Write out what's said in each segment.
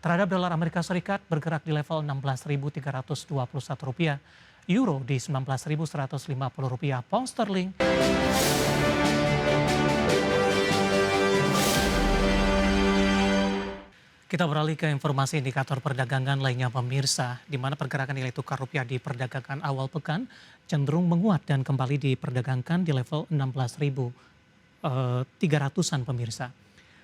terhadap dolar Amerika Serikat bergerak di level Rp16.321, euro di Rp19.150, pound sterling. Kita beralih ke informasi indikator perdagangan lainnya pemirsa, di mana pergerakan nilai tukar rupiah di perdagangan awal pekan cenderung menguat dan kembali diperdagangkan di level 16.300-an pemirsa.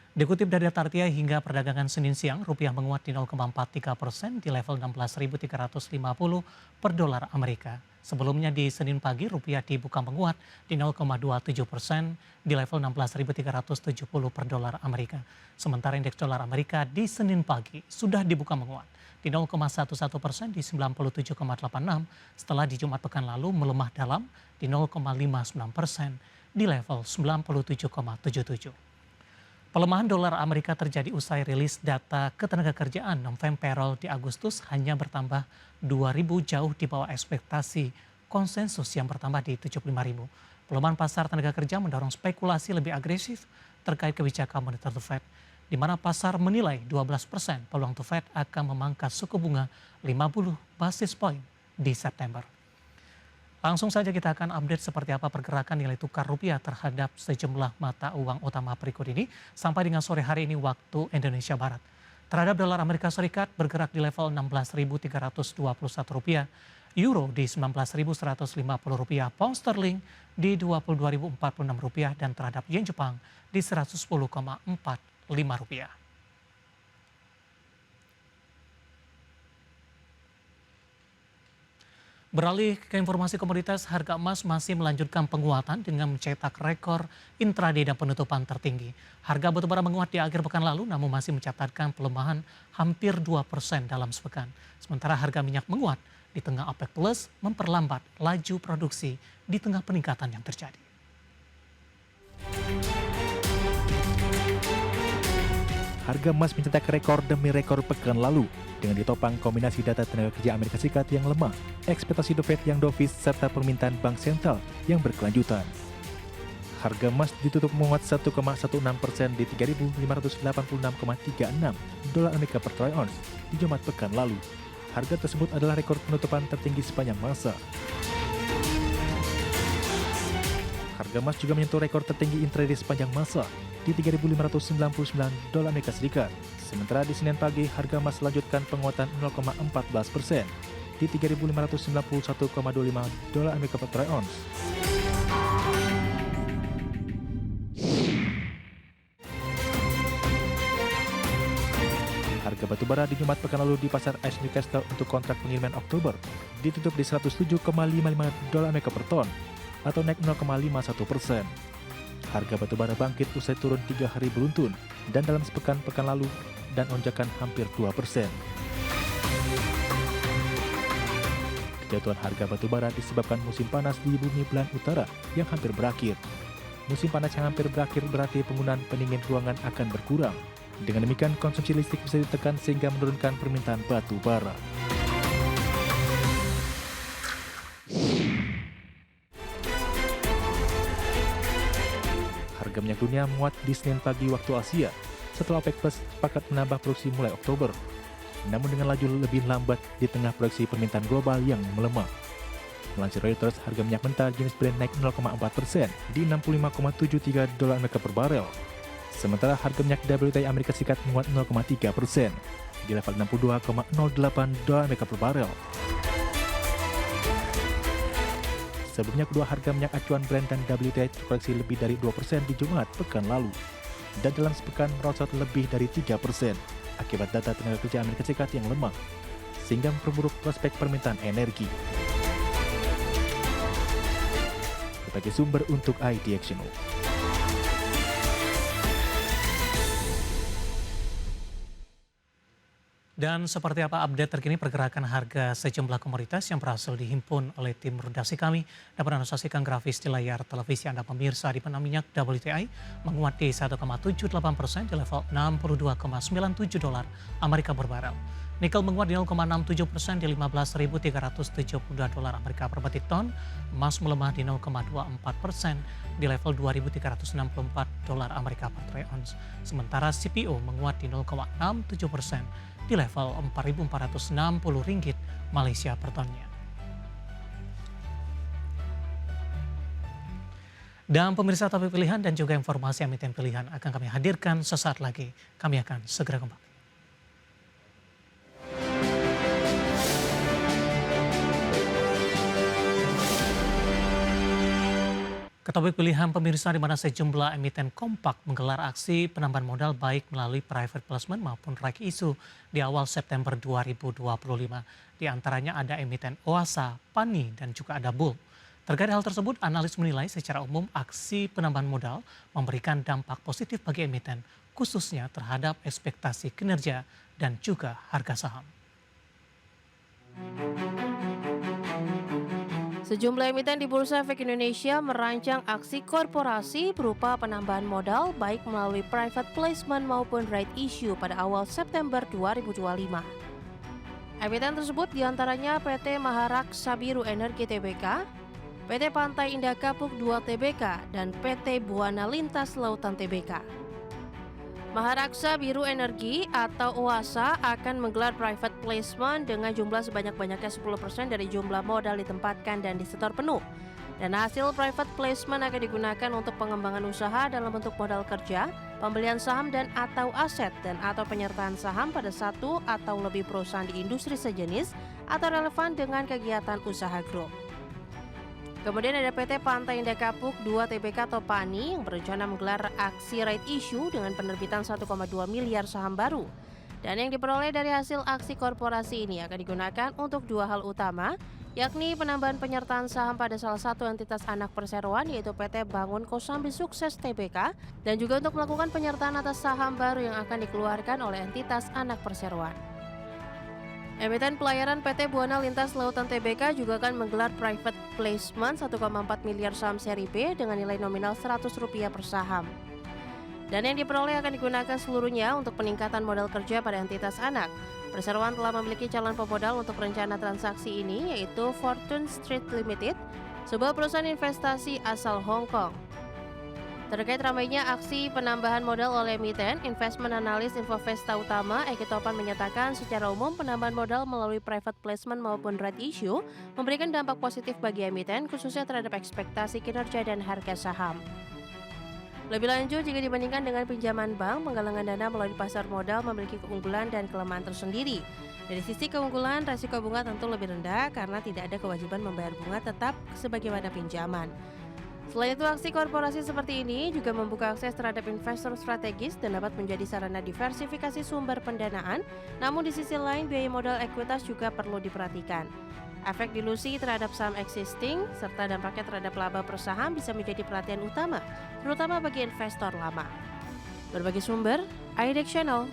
Dikutip dari data RTI hingga perdagangan Senin siang, rupiah menguat di 0,43% di level 16.350 per dolar Amerika. Sebelumnya di Senin pagi, rupiah dibuka menguat di 0,27% di level 16.370 per dolar Amerika. Sementara indeks dolar Amerika di Senin pagi sudah dibuka menguat di 0,11% di 97,86 setelah di Jumat pekan lalu melemah dalam di 0,59% di level 97,77. Pelemahan dolar Amerika terjadi usai rilis data ketenagakerjaan November payroll di Agustus hanya bertambah 2.000 jauh di bawah ekspektasi konsensus yang bertambah di 75.000. Pelemahan pasar tenaga kerja mendorong spekulasi lebih agresif terkait kebijakan moneter The Fed, di mana pasar menilai 12% peluang The Fed akan memangkas suku bunga 50 basis point di September. Langsung saja kita akan update seperti apa pergerakan nilai tukar rupiah terhadap sejumlah mata uang utama berikut ini sampai dengan sore hari ini waktu Indonesia Barat. Terhadap dolar Amerika Serikat bergerak di level Rp16.321, euro di Rp19.150, pound sterling di Rp22.046 dan terhadap yen Jepang di Rp110,45. Beralih ke informasi komoditas, harga emas masih melanjutkan penguatan dengan mencetak rekor intraday dan penutupan tertinggi. Harga batubara menguat di akhir pekan lalu namun masih mencatatkan pelemahan hampir 2% dalam sepekan. Sementara harga minyak menguat di tengah OPEC Plus memperlambat laju produksi di tengah peningkatan yang terjadi. Harga emas mencetak rekor demi rekor pekan lalu dengan ditopang kombinasi data tenaga kerja Amerika Serikat yang lemah, ekspektasi The Fed yang dovish, serta permintaan bank sentral yang berkelanjutan. Harga emas ditutup menguat 1,16% di 3.586,36 dolar Amerika per troy ounce di Jumat pekan lalu. Harga tersebut adalah rekor penutupan tertinggi sepanjang masa. Harga emas juga menyentuh rekor tertinggi intraday sepanjang masa di 3.599 dolar Amerika Serikat. Sementara di Senin pagi, harga emas melanjutkan penguatan 0,14% di 3.591,25 dolar Amerika per troy ounce. Harga batubara di Jumat pekan lalu di pasar ICE Newcastle untuk kontrak pengiriman Oktober ditutup di 107,55 dolar Amerika per ton atau naik 0,51%. Harga batubara bangkit usai turun 3 hari beruntun dan dalam sepekan lalu dan lonjakan hampir 2%. Kejatuhan harga batubara disebabkan musim panas di bumi belahan utara yang hampir berakhir. Musim panas yang hampir berakhir berarti penggunaan pendingin ruangan akan berkurang. Dengan demikian konsumsi listrik bisa ditekan sehingga menurunkan permintaan batubara. Harga minyak dunia menguat di Senin pagi waktu Asia setelah OPEC Plus sepakat menambah produksi mulai Oktober. Namun dengan laju lebih lambat di tengah proyeksi permintaan global yang melemah. Melansir Reuters, harga minyak mentah jenis Brent naik 0,4% di 65,73 dolar Amerika per barel. Sementara harga minyak WTI Amerika Serikat menguat 0,3% di level 62,08 dolar Amerika per barel. Sebelumnya kedua harga minyak acuan Brent dan WTI terkoreksi lebih dari 2% di Jumat pekan lalu dan dalam sepekan merosot lebih dari 3% akibat data tenaga kerja Amerika Serikat yang lemah sehingga memperburuk prospek permintaan energi. Berbagai sumber untuk IDXNO. Dan seperti apa update terkini pergerakan harga sejumlah komoditas yang berhasil dihimpun oleh tim redaksi kami dapat Anda saksikan grafis di layar televisi Anda pemirsa, di mana minyak WTI menguat di 1,78% di level 62,97 dolar Amerika per barel. Nikel menguat di 0,67% di 15.372 dolar Amerika per batik ton. Emas melemah di 0,24% di level 2.364 dolar Amerika per troy ounce. Sementara CPO menguat di 0,67% di level Rp4.460 Malaysia per tonnya. Dan pemirsa topik pilihan dan juga informasi emiten pilihan akan kami hadirkan sesaat lagi. Kami akan segera kembali. Ke topik pilihan pemirsa, di mana sejumlah emiten kompak menggelar aksi penambahan modal baik melalui private placement maupun right issue di awal September 2025. Di antaranya ada emiten Oasa, Pani, dan juga ada Bull. Terkait hal tersebut, analis menilai secara umum aksi penambahan modal memberikan dampak positif bagi emiten, khususnya terhadap ekspektasi kinerja dan juga harga saham. Sejumlah emiten di Bursa Efek Indonesia merancang aksi korporasi berupa penambahan modal baik melalui private placement maupun right issue pada awal September 2025. Emiten tersebut diantaranya PT Maharaksa Biru Energi Tbk, PT Pantai Indah Kapuk 2 Tbk, dan PT Buana Lintas Lautan Tbk. Maharaksa Biru Energi atau OASA akan menggelar private placement dengan jumlah sebanyak-banyaknya 10% dari jumlah modal ditempatkan dan disetor penuh. Dan hasil private placement akan digunakan untuk pengembangan usaha dalam bentuk modal kerja, pembelian saham dan atau aset, dan atau penyertaan saham pada satu atau lebih perusahaan di industri sejenis atau relevan dengan kegiatan usaha grup. Kemudian ada PT Pantai Indah Kapuk 2 Tbk atau PANI yang berencana menggelar aksi right issue dengan penerbitan 1,2 miliar saham baru. Dan yang diperoleh dari hasil aksi korporasi ini akan digunakan untuk dua hal utama, yakni penambahan penyertaan saham pada salah satu entitas anak perseroan yaitu PT Bangun Kosambi Sukses Tbk, dan juga untuk melakukan penyertaan atas saham baru yang akan dikeluarkan oleh entitas anak perseroan. Emiten pelayaran PT Buana Lintas Lautan Tbk juga akan menggelar private placement 1,4 miliar saham seri B dengan nilai nominal Rp100 per saham. Dan yang diperoleh akan digunakan seluruhnya untuk peningkatan modal kerja pada entitas anak. Perseroan telah memiliki calon pemodal untuk rencana transaksi ini yaitu Fortune Street Limited, sebuah perusahaan investasi asal Hong Kong. Terkait ramainya aksi penambahan modal oleh emiten, investment analis Infovesta Utama Eki Topan menyatakan secara umum penambahan modal melalui private placement maupun right issue memberikan dampak positif bagi emiten khususnya terhadap ekspektasi kinerja dan harga saham. Lebih lanjut, jika dibandingkan dengan pinjaman bank, penggalangan dana melalui pasar modal memiliki keunggulan dan kelemahan tersendiri. Dari sisi keunggulan, resiko bunga tentu lebih rendah karena tidak ada kewajiban membayar bunga tetap sebagaimana pinjaman. Selain itu, aksi korporasi seperti ini juga membuka akses terhadap investor strategis dan dapat menjadi sarana diversifikasi sumber pendanaan, namun di sisi lain biaya modal ekuitas juga perlu diperhatikan. Efek dilusi terhadap saham existing serta dampaknya terhadap laba per saham bisa menjadi perhatian utama, terutama bagi investor lama. Berbagai sumber, IDEX Channel.